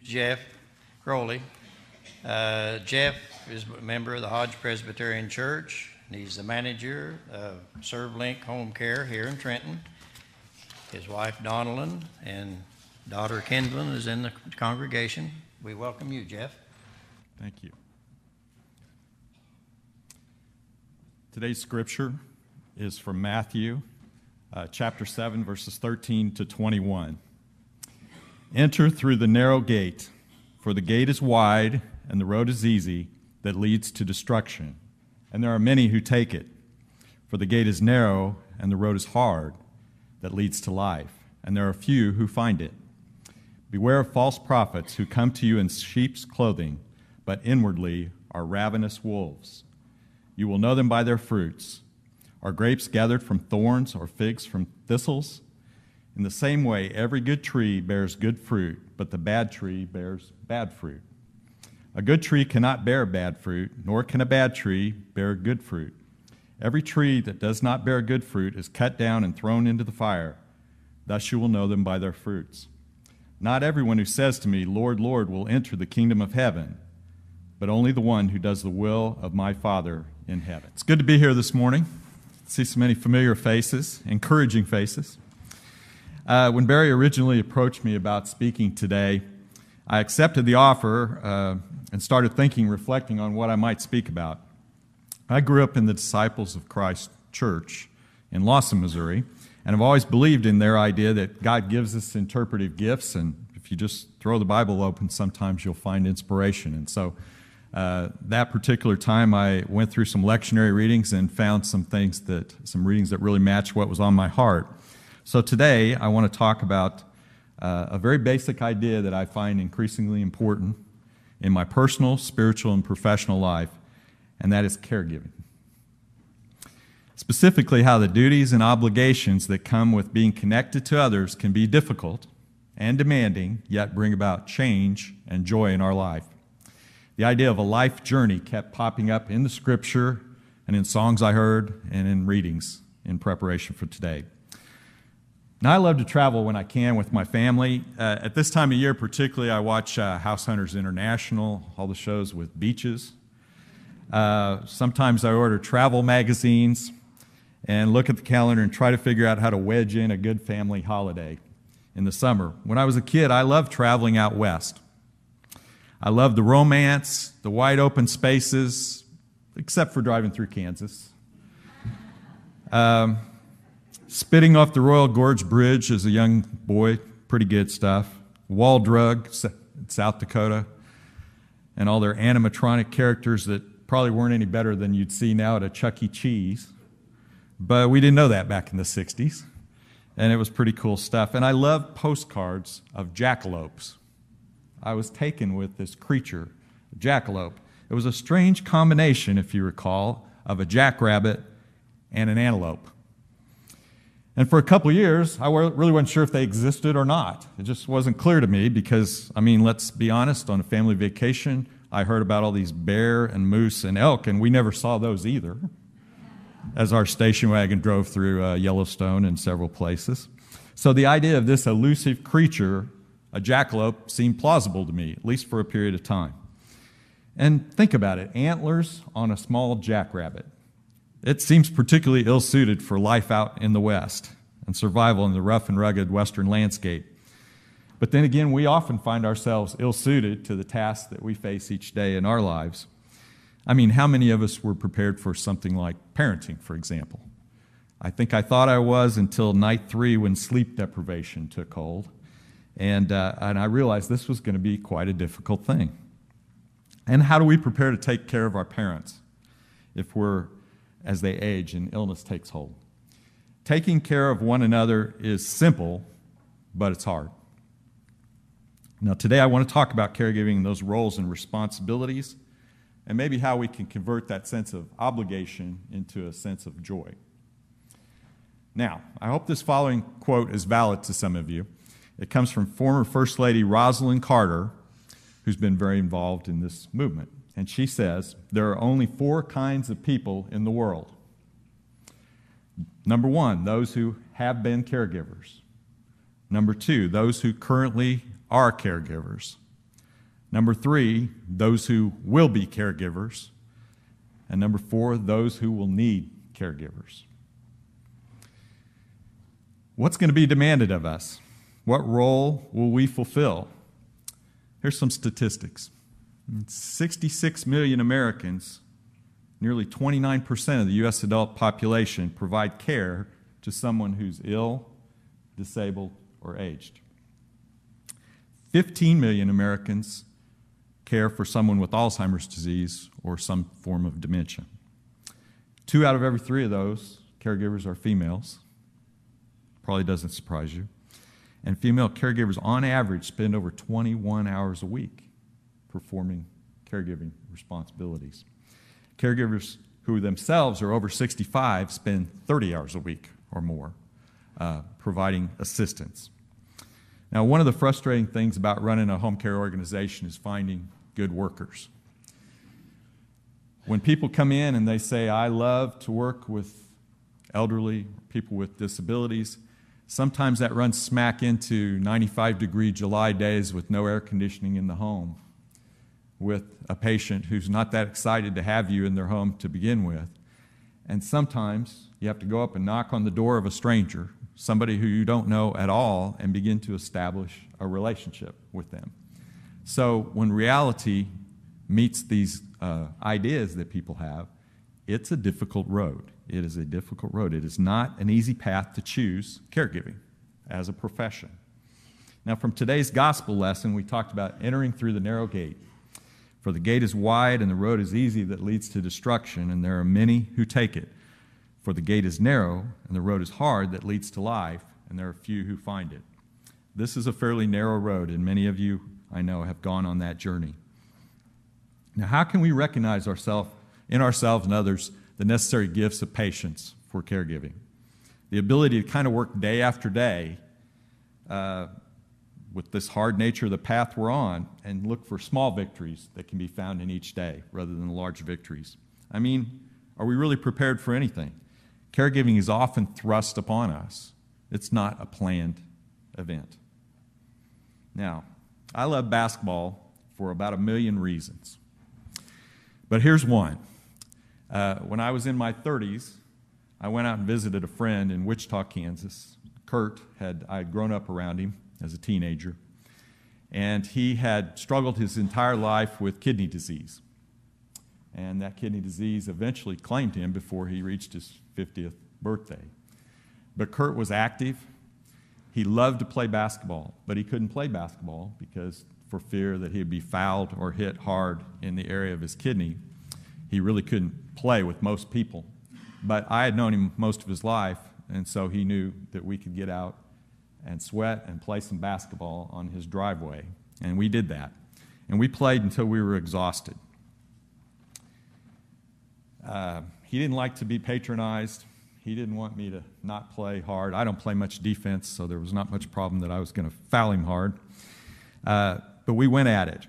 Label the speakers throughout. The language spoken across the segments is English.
Speaker 1: Jeff Crowley. Jeff is a member of the Hodge Presbyterian Church. He's the manager of ServeLink Home Care here in Trenton. His wife, Rosalynn, and daughter, Kendlin, is in the congregation. We welcome you, Jeff.
Speaker 2: Thank you. Today's scripture is from Matthew, chapter 7, verses 13 to 21. Enter through the narrow gate, for the gate is wide and the road is easy that leads to destruction, and there are many who take it. For the gate is narrow and the road is hard that leads to life, and there are few who find it. Beware of false prophets who come to you in sheep's clothing, but inwardly are ravenous wolves. You will know them by their fruits. Are grapes gathered from thorns or figs from thistles? In the same way, every good tree bears good fruit, but the bad tree bears bad fruit. A good tree cannot bear bad fruit, nor can a bad tree bear good fruit. Every tree that does not bear good fruit is cut down and thrown into the fire. Thus you will know them by their fruits. Not everyone who says to me, Lord, Lord, will enter the kingdom of heaven, but only the one who does the will of my Father in heaven. It's good to be here this morning. See so many familiar faces, encouraging faces. When Barry originally approached me about speaking today, I accepted the offer and started thinking, reflecting on what I might speak about. I grew up in the Disciples of Christ Church in Lawson, Missouri, and I've always believed in their idea that God gives us interpretive gifts, and if you just throw the Bible open, sometimes you'll find inspiration. And so that particular time, I went through some lectionary readings and found some readings that really matched what was on my heart. So today, I want to talk about a very basic idea that I find increasingly important in my personal, spiritual, and professional life, and that is caregiving. Specifically, how the duties and obligations that come with being connected to others can be difficult and demanding, yet bring about change and joy in our life. The idea of a life journey kept popping up in the Scripture and in songs I heard and in readings in preparation for today. Now, I love to travel when I can with my family. At this time of year particularly, I watch House Hunters International, all the shows with beaches. Sometimes I order travel magazines and look at the calendar and try to figure out how to wedge in a good family holiday in the summer. When I was a kid, I loved traveling out west. I loved the romance, the wide open spaces, except for driving through Kansas. Spitting off the Royal Gorge Bridge as a young boy, pretty good stuff. Wall Drug, South Dakota, and all their animatronic characters that probably weren't any better than you'd see now at a Chuck E. Cheese. But we didn't know that back in the 60s, and it was pretty cool stuff. And I loved postcards of jackalopes. I was taken with this creature, a jackalope. It was a strange combination, if you recall, of a jackrabbit and an antelope. And for a couple of years, I really wasn't sure if they existed or not. It just wasn't clear to me because, let's be honest, on a family vacation, I heard about all these bear and moose and elk, and we never saw those either, as our station wagon drove through Yellowstone and several places. So the idea of this elusive creature, a jackalope, seemed plausible to me, at least for a period of time. And think about it, antlers on a small jackrabbit. It seems particularly ill-suited for life out in the West and survival in the rough and rugged Western landscape. But then again, we often find ourselves ill-suited to the tasks that we face each day in our lives. How many of us were prepared for something like parenting, for example? I think I thought I was until night 3 when sleep deprivation took hold. And I realized this was going to be quite a difficult thing. And how do we prepare to take care of our parents as they age and illness takes hold? Taking care of one another is simple, but it's hard. Now, today I want to talk about caregiving and those roles and responsibilities, and maybe how we can convert that sense of obligation into a sense of joy. Now, I hope this following quote is valid to some of you. It comes from former First Lady Rosalynn Carter, who's been very involved in this movement. And she says, there are only 4 kinds of people in the world. Number 1, those who have been caregivers. Number 2, those who currently are caregivers. Number 3, those who will be caregivers. And number 4, those who will need caregivers. What's going to be demanded of us? What role will we fulfill? Here's some statistics. 66 million Americans, nearly 29% of the U.S. adult population, provide care to someone who's ill, disabled, or aged. 15 million Americans care for someone with Alzheimer's disease or some form of dementia. 2 out of every 3 of those caregivers are females. Probably doesn't surprise you. And female caregivers, on average, spend over 21 hours a week performing caregiving responsibilities. Caregivers who themselves are over 65 spend 30 hours a week or more providing assistance. Now, one of the frustrating things about running a home care organization is finding good workers. When people come in and they say, I love to work with elderly, people with disabilities, sometimes that runs smack into 95-degree July days with no air conditioning in the home, with a patient who's not that excited to have you in their home to begin with. And sometimes you have to go up and knock on the door of a stranger, somebody who you don't know at all, and begin to establish a relationship with them. So when reality meets these ideas that people have, it's a difficult road. It is a difficult road. It is not an easy path to choose caregiving as a profession. Now, from today's gospel lesson, we talked about entering through the narrow gate. For the gate is wide and the road is easy that leads to destruction, and there are many who take it. For the gate is narrow and the road is hard that leads to life, and there are few who find it. This is a fairly narrow road, and many of you, I know, have gone on that journey. Now, how can we recognize in ourselves and others the necessary gifts of patience for caregiving? The ability to kind of work day after day with this hard nature of the path we're on and look for small victories that can be found in each day rather than large victories. I mean, are we really prepared for anything? Caregiving is often thrust upon us. It's not a planned event. Now, I love basketball for about 1 million reasons. But here's one. When I was in my 30s, I went out and visited a friend in Wichita, Kansas. Kurt I had grown up around him as a teenager, and he had struggled his entire life with kidney disease. And that kidney disease eventually claimed him before he reached his 50th birthday. But Kurt was active. He loved to play basketball, but he couldn't play basketball because for fear that he'd be fouled or hit hard in the area of his kidney, he really couldn't play with most people. But I had known him most of his life, and so he knew that we could get out and sweat and play some basketball on his driveway. And we did that. And we played until we were exhausted. He didn't like to be patronized. He didn't want me to not play hard. I don't play much defense, so there was not much problem that I was going to foul him hard. But we went at it.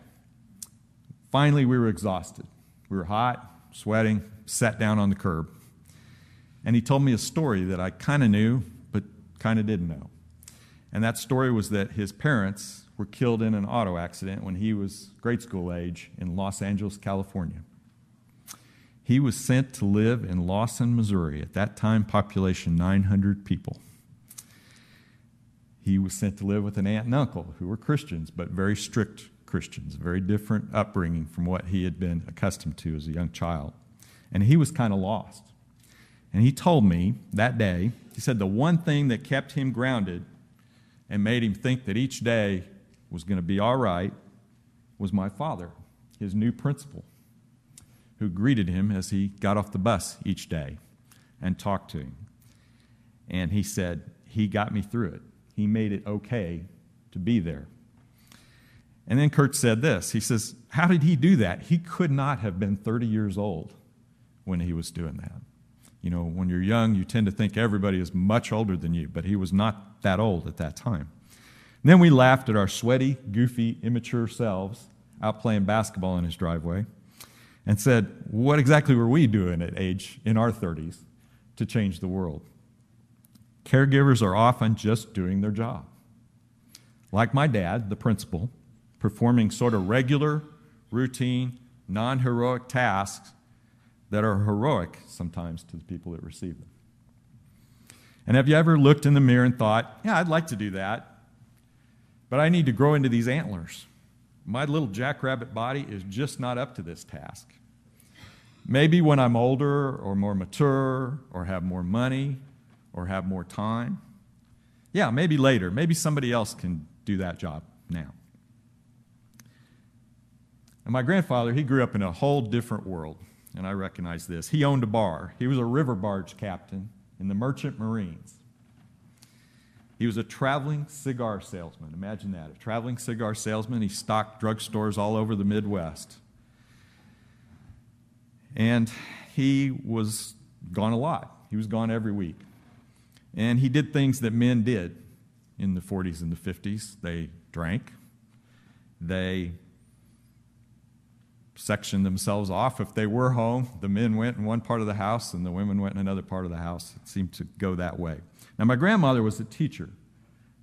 Speaker 2: Finally, we were exhausted. We were hot, sweating, sat down on the curb. And he told me a story that I kind of knew, but kind of didn't know. And that story was that his parents were killed in an auto accident when he was grade school age in Los Angeles, California. He was sent to live in Lawson, Missouri, at that time population 900 people. He was sent to live with an aunt and uncle who were Christians, but very strict Christians, very different upbringing from what he had been accustomed to as a young child. And he was kind of lost. And he told me that day, he said the one thing that kept him grounded and made him think that each day was going to be all right was my father, his new principal, who greeted him as he got off the bus each day and talked to him. And he said, he got me through it. He made it okay to be there. And then Kurt said this. He says, how did he do that? He could not have been 30 years old when he was doing that. You know, when you're young, you tend to think everybody is much older than you, but he was not that old at that time. And then we laughed at our sweaty, goofy, immature selves out playing basketball in his driveway and said, what exactly were we doing at age in our 30s to change the world? Caregivers are often just doing their job. Like my dad, the principal, performing sort of regular, routine, non-heroic tasks that are heroic sometimes to the people that receive them. And have you ever looked in the mirror and thought, yeah, I'd like to do that, but I need to grow into these antlers. My little jackrabbit body is just not up to this task. Maybe when I'm older or more mature or have more money or have more time. Yeah, maybe later. Maybe somebody else can do that job now. And my grandfather, he grew up in a whole different world, and I recognize this. He owned a bar. He was a river barge captain in the Merchant Marines. He was a traveling cigar salesman. Imagine that, a traveling cigar salesman. He stocked drugstores all over the Midwest. And he was gone a lot. He was gone every week. And he did things that men did in the 40s and the 50s. They drank. They sectioned themselves off. If they were home, the men went in one part of the house and the women went in another part of the house. It seemed to go that way. Now, my grandmother was a teacher,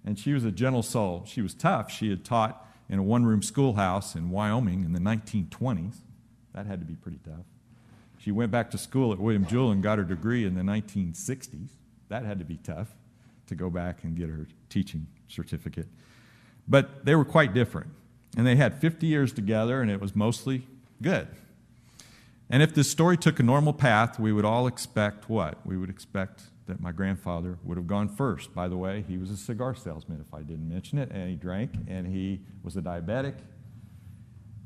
Speaker 2: and she was a gentle soul. She was tough. She had taught in a one-room schoolhouse in Wyoming in the 1920s. That had to be pretty tough. She went back to school at William Jewell and got her degree in the 1960s. That had to be tough to go back and get her teaching certificate. But they were quite different. And they had 50 years together, and it was mostly good. And if this story took a normal path, we would all expect what? We would expect that my grandfather would have gone first. By the way, he was a cigar salesman, if I didn't mention it, and he drank, and he was a diabetic.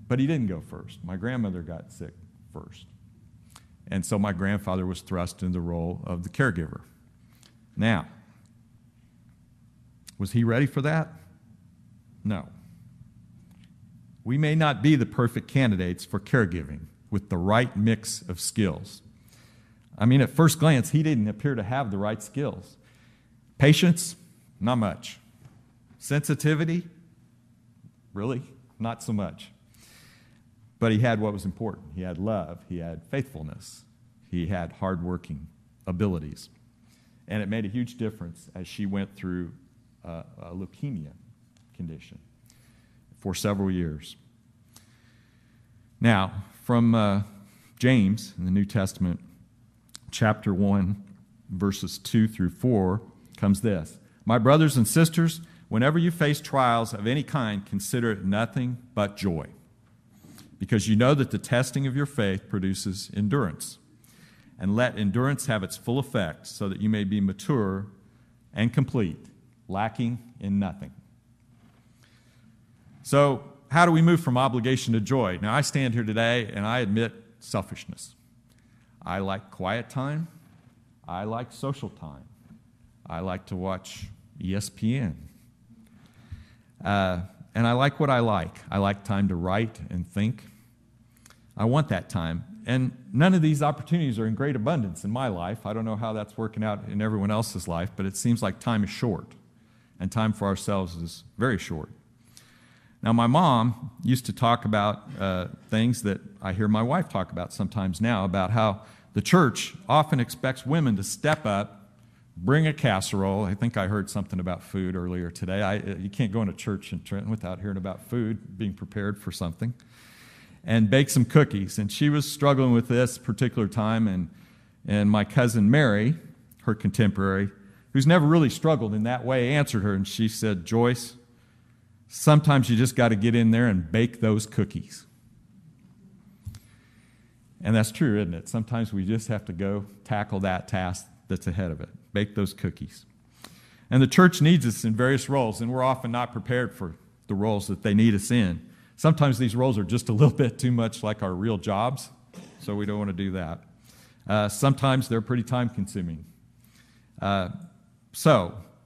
Speaker 2: But he didn't go first. My grandmother got sick first. And so my grandfather was thrust into the role of the caregiver. Now, was he ready for that? No. We may not be the perfect candidates for caregiving with the right mix of skills. I mean, at first glance, he didn't appear to have the right skills. Patience, not much. Sensitivity, really, not so much. But he had what was important. He had love. He had faithfulness. He had hardworking abilities. And it made a huge difference as she went through a leukemia condition for several years. Now, from James in the New Testament, chapter 1, verses 2 through 4, comes this. My brothers and sisters, whenever you face trials of any kind, consider it nothing but joy, because you know that the testing of your faith produces endurance. And let endurance have its full effect, so that you may be mature and complete, lacking in nothing. So, how do we move from obligation to joy? Now, I stand here today and I admit selfishness. I like quiet time. I like social time. I like to watch ESPN. And I like what I like. I like time to write and think. I want that time. And none of these opportunities are in great abundance in my life. I don't know how that's working out in everyone else's life, but it seems like time is short, and time for ourselves is very short. Now, my mom used to talk about things that I hear my wife talk about sometimes now, about how the church often expects women to step up, bring a casserole. I think I heard something about food earlier today. You can't go into church in Trenton without hearing about food, being prepared for something, and bake some cookies. And she was struggling with this particular time, and my cousin Mary, her contemporary, who's never really struggled in that way, answered her, and she said, Joyce, sometimes you just got to get in there and bake those cookies. And that's true, isn't it? Sometimes we just have to go tackle that task that's ahead of it, bake those cookies. And the church needs us in various roles, and we're often not prepared for the roles that they need us in. Sometimes these roles are just a little bit too much like our real jobs, so we don't want to do that. Sometimes they're pretty time-consuming.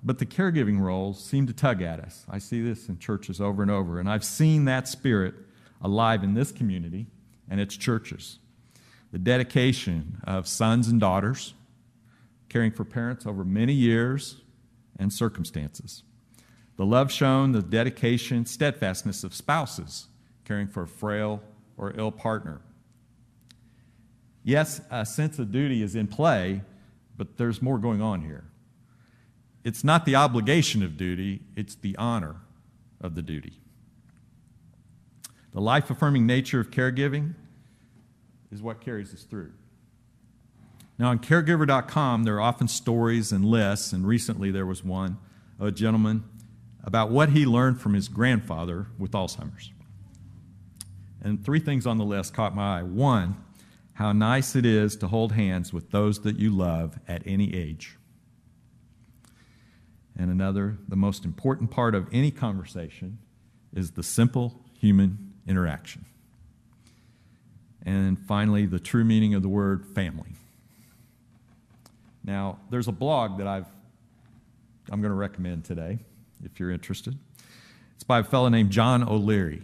Speaker 2: But the caregiving roles seem to tug at us. I see this in churches over and over, and I've seen that spirit alive in this community and its churches. The dedication of sons and daughters, caring for parents over many years and circumstances. The love shown, the dedication, steadfastness of spouses, caring for a frail or ill partner. Yes, a sense of duty is in play, but there's more going on here. It's not the obligation of duty, it's the honor of the duty. The life-affirming nature of caregiving is what carries us through. Now, on caregiver.com, there are often stories and lists, and recently there was one of a gentleman about what he learned from his grandfather with Alzheimer's. And 3 things on the list caught my eye. 1, how nice it is to hold hands with those that you love at any age. And another, the most important part of any conversation is the simple human interaction. And finally, the true meaning of the word family. Now, there's a blog that I'm going to recommend today, if you're interested. It's by a fellow named John O'Leary.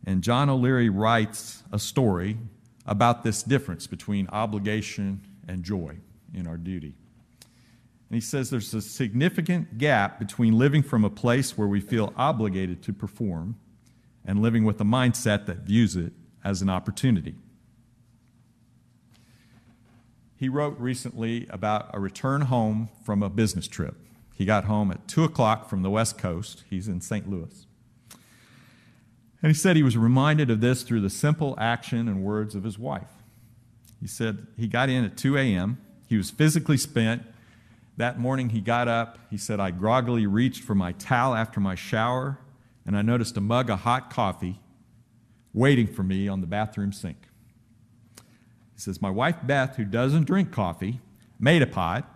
Speaker 2: And John O'Leary writes a story about this difference between obligation and joy in our duty. And he says there's a significant gap between living from a place where we feel obligated to perform and living with a mindset that views it as an opportunity. He wrote recently about a return home from a business trip. He got home at 2 o'clock from the West Coast. He's in St. Louis. And he said he was reminded of this through the simple action and words of his wife. He said he got in at 2 a.m. He was physically spent. That morning he got up. He said, I groggily reached for my towel after my shower, and I noticed a mug of hot coffee waiting for me on the bathroom sink. He says, my wife Beth, who doesn't drink coffee, made a pot,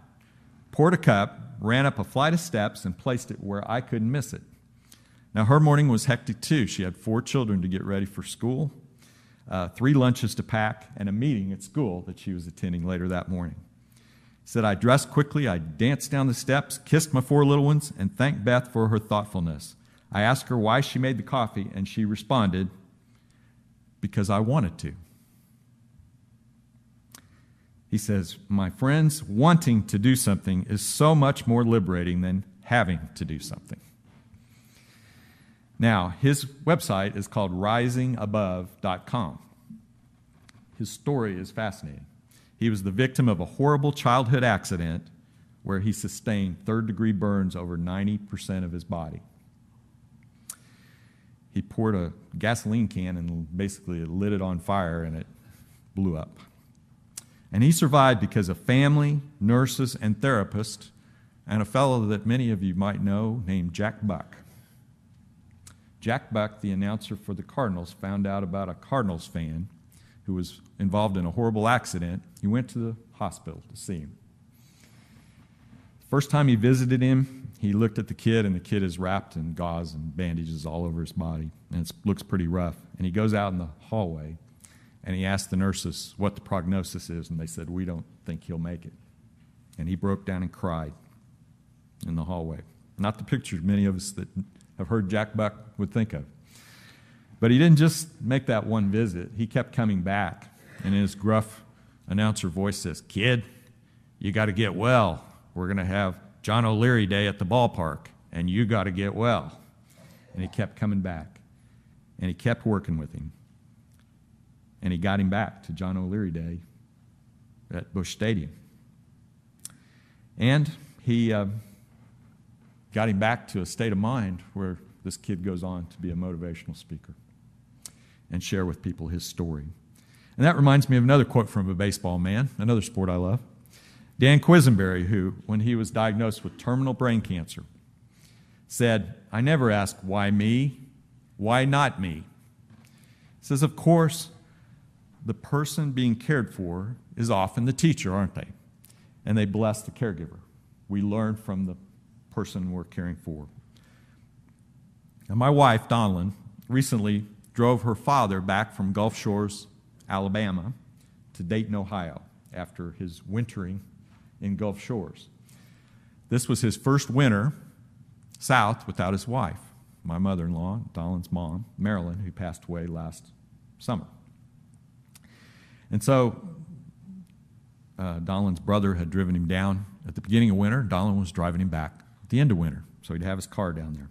Speaker 2: poured a cup, ran up a flight of steps, and placed it where I couldn't miss it. Now, her morning was hectic too. She had 4 children to get ready for school, 3 lunches to pack, and a meeting at school that she was attending later that morning. He said, I dressed quickly, I danced down the steps, kissed my 4 little ones, and thanked Beth for her thoughtfulness. I asked her why she made the coffee, and she responded, because I wanted to. He says, my friends, wanting to do something is so much more liberating than having to do something. Now, his website is called risingabove.com. His story is fascinating. He was the victim of a horrible childhood accident where he sustained 3rd-degree burns over 90% of his body. He poured a gasoline can and basically lit it on fire, and it blew up. And he survived because of family, nurses, and therapists, and a fellow that many of you might know named Jack Buck. Jack Buck, the announcer for the Cardinals, found out about a Cardinals fan who was involved in a horrible accident. He went to the hospital to see him. First time he visited him, he looked at the kid, and the kid is wrapped in gauze and bandages all over his body, and it looks pretty rough. And he goes out in the hallway, and he asked the nurses what the prognosis is, and they said, we don't think he'll make it. And he broke down and cried in the hallway. Not the picture many of us that have heard Jack Buck would think of. But he didn't just make that one visit. He kept coming back, and in his gruff announcer voice says, kid, you got to get well. We're going to have John O'Leary Day at the ballpark, and you got to get well. And he kept coming back, and he kept working with him. And he got him back to John O'Leary Day at Busch Stadium. And he got him back to a state of mind where this kid goes on to be a motivational speaker and share with people his story. And that reminds me of another quote from a baseball man, another sport I love. Dan Quisenberry, who, when he was diagnosed with terminal brain cancer, said, I never ask why me, why not me? He says, of course, the person being cared for is often the teacher, aren't they? And they bless the caregiver. We learn from the person we're caring for. Now, my wife, Rosalynn, recently drove her father back from Gulf Shores, Alabama, to Dayton, Ohio, after his wintering in Gulf Shores. This was his first winter south without his wife, my mother-in-law, Rosalynn's mom, Marilyn, who passed away last summer. And so Rosalynn's brother had driven him down at the beginning of winter. Rosalynn was driving him back at the end of winter, so he'd have his car down there.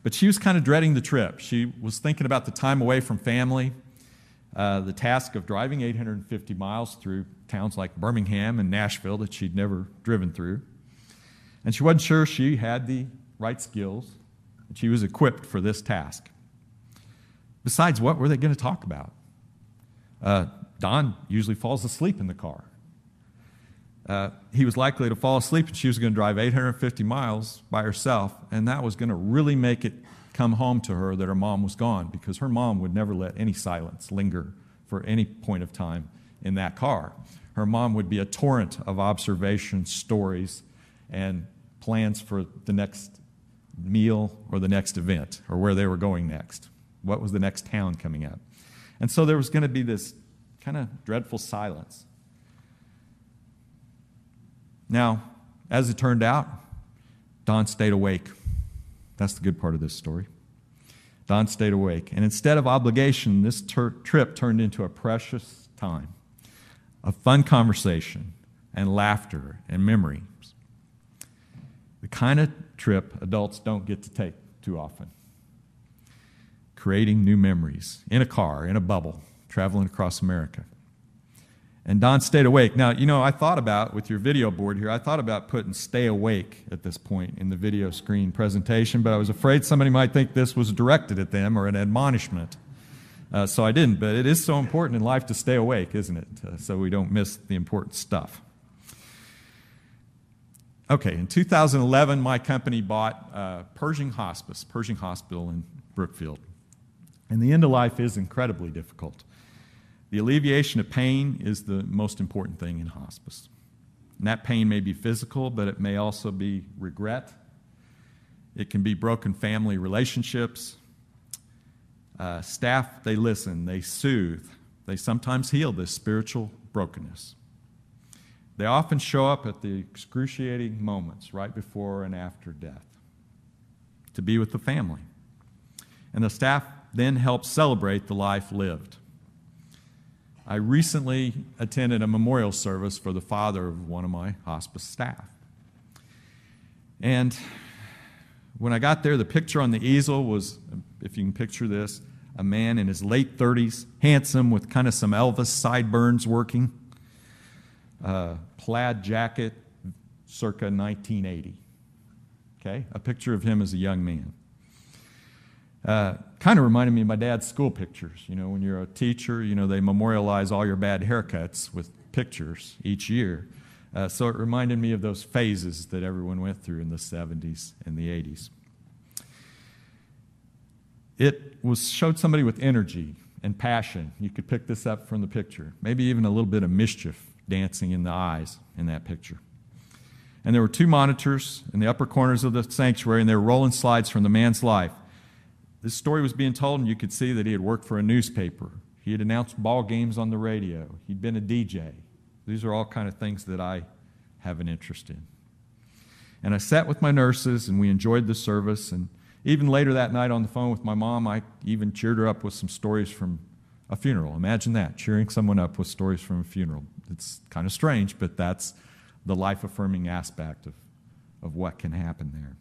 Speaker 2: But she was kind of dreading the trip. She was thinking about the time away from family, the task of driving 850 miles through towns like Birmingham and Nashville that she'd never driven through. And she wasn't sure she had the right skills, and she was equipped for this task. Besides, what were they going to talk about? Don usually falls asleep in the car. He was likely to fall asleep, and she was going to drive 850 miles by herself, and that was going to really make it come home to her that her mom was gone, because her mom would never let any silence linger for any point of time in that car. Her mom would be a torrent of observations, stories, and plans for the next meal or the next event or where they were going next. What was the next town coming up? And so there was going to be this kind of dreadful silence. Now, as it turned out, Don stayed awake. That's the good part of this story. Don stayed awake. And instead of obligation, this trip turned into a precious time of fun conversation and laughter and memories. The kind of trip adults don't get to take too often. Creating new memories in a car, in a bubble, traveling across America. And Don stayed awake. Now, I thought about, with your video board here, I thought about putting stay awake at this point in the video screen presentation, but I was afraid somebody might think this was directed at them or an admonishment. So I didn't, but it is so important in life to stay awake, isn't it? So we don't miss the important stuff. Okay, in 2011, my company bought Pershing Hospital in Brookfield. And the end of life is incredibly difficult. The alleviation of pain is the most important thing in hospice. And that pain may be physical, but it may also be regret. It can be broken family relationships. Staff, they listen, they soothe. They sometimes heal this spiritual brokenness. They often show up at the excruciating moments right before and after death to be with the family. And the staff then help celebrate the life lived. I recently attended a memorial service for the father of one of my hospice staff. And when I got there, the picture on the easel was, if you can picture this, a man in his late 30s, handsome with kind of some Elvis sideburns working, plaid jacket, circa 1980. Okay, a picture of him as a young man. Kind of reminded me of my dad's school pictures. When you're a teacher, they memorialize all your bad haircuts with pictures each year. So it reminded me of those phases that everyone went through in the 70s and the 80s. It showed somebody with energy and passion. You could pick this up from the picture. Maybe even a little bit of mischief dancing in the eyes in that picture. And there were 2 monitors in the upper corners of the sanctuary, and they were rolling slides from the man's life. This story was being told, and you could see that he had worked for a newspaper. He had announced ball games on the radio. He'd been a DJ. These are all kind of things that I have an interest in. And I sat with my nurses, and we enjoyed the service. And even later that night on the phone with my mom, I even cheered her up with some stories from a funeral. Imagine that, cheering someone up with stories from a funeral. It's kind of strange, but that's the life-affirming aspect of what can happen there.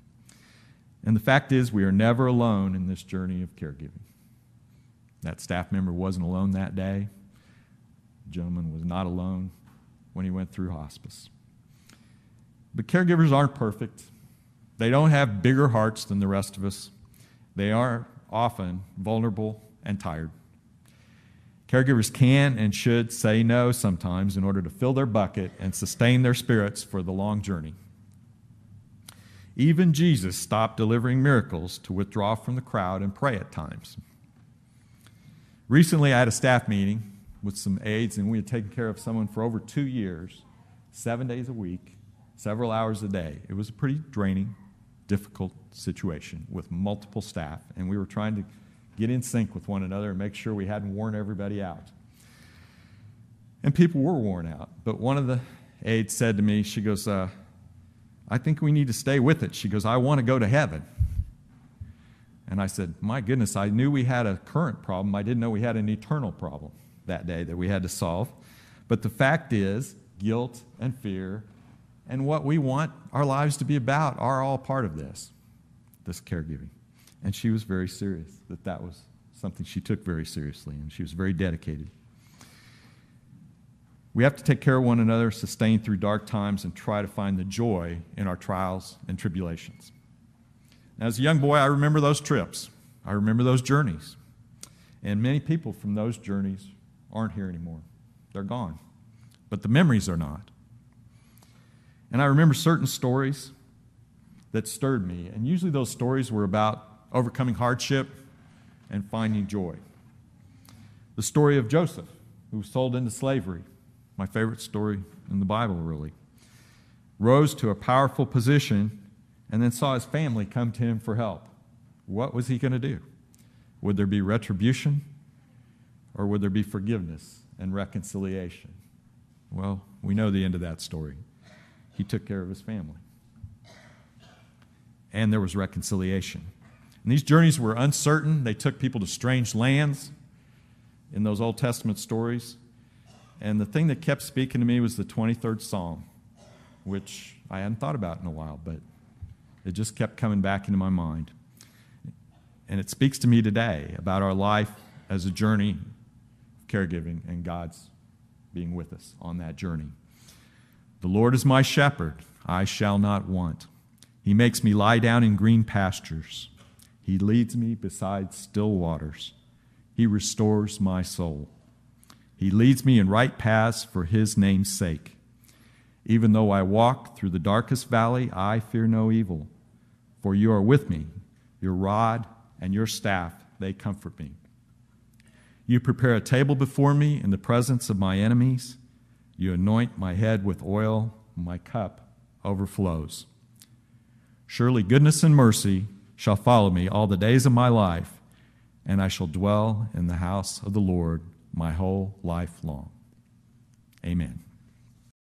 Speaker 2: And the fact is, we are never alone in this journey of caregiving. That staff member wasn't alone that day. The gentleman was not alone when he went through hospice. But caregivers aren't perfect. They don't have bigger hearts than the rest of us. They are often vulnerable and tired. Caregivers can and should say no sometimes in order to fill their bucket and sustain their spirits for the long journey. Even Jesus stopped delivering miracles to withdraw from the crowd and pray at times. Recently, I had a staff meeting with some aides, and we had taken care of someone for over 2 years, 7 days a week, several hours a day. It was a pretty draining, difficult situation with multiple staff, and we were trying to get in sync with one another and make sure we hadn't worn everybody out. And people were worn out, but one of the aides said to me, she goes, I think we need to stay with it. She goes, I want to go to heaven. And I said, my goodness, I knew we had a current problem. I didn't know we had an eternal problem that day that we had to solve. But the fact is, guilt and fear and what we want our lives to be about are all part of this caregiving. And she was very serious that was something she took very seriously, and she was very dedicated. We have to take care of one another, sustain through dark times, and try to find the joy in our trials and tribulations. Now, as a young boy, I remember those trips. I remember those journeys. And many people from those journeys aren't here anymore. They're gone. But the memories are not. And I remember certain stories that stirred me. And usually those stories were about overcoming hardship and finding joy. The story of Joseph, who was sold into slavery, my favorite story in the Bible, really, rose to a powerful position and then saw his family come to him for help. What was he going to do? Would there be retribution, or would there be forgiveness and reconciliation? Well, we know the end of that story. He took care of his family. And there was reconciliation. And these journeys were uncertain. They took people to strange lands in those Old Testament stories. And the thing that kept speaking to me was the 23rd Psalm, which I hadn't thought about in a while, but it just kept coming back into my mind. And it speaks to me today about our life as a journey of caregiving and God's being with us on that journey. The Lord is my shepherd, I shall not want. He makes me lie down in green pastures. He leads me beside still waters. He restores my soul. He leads me in right paths for his name's sake. Even though I walk through the darkest valley, I fear no evil, for you are with me. Your rod and your staff, they comfort me. You prepare a table before me in the presence of my enemies. You anoint my head with oil, my cup overflows. Surely goodness and mercy shall follow me all the days of my life, and I shall dwell in the house of the Lord my whole life long. Amen.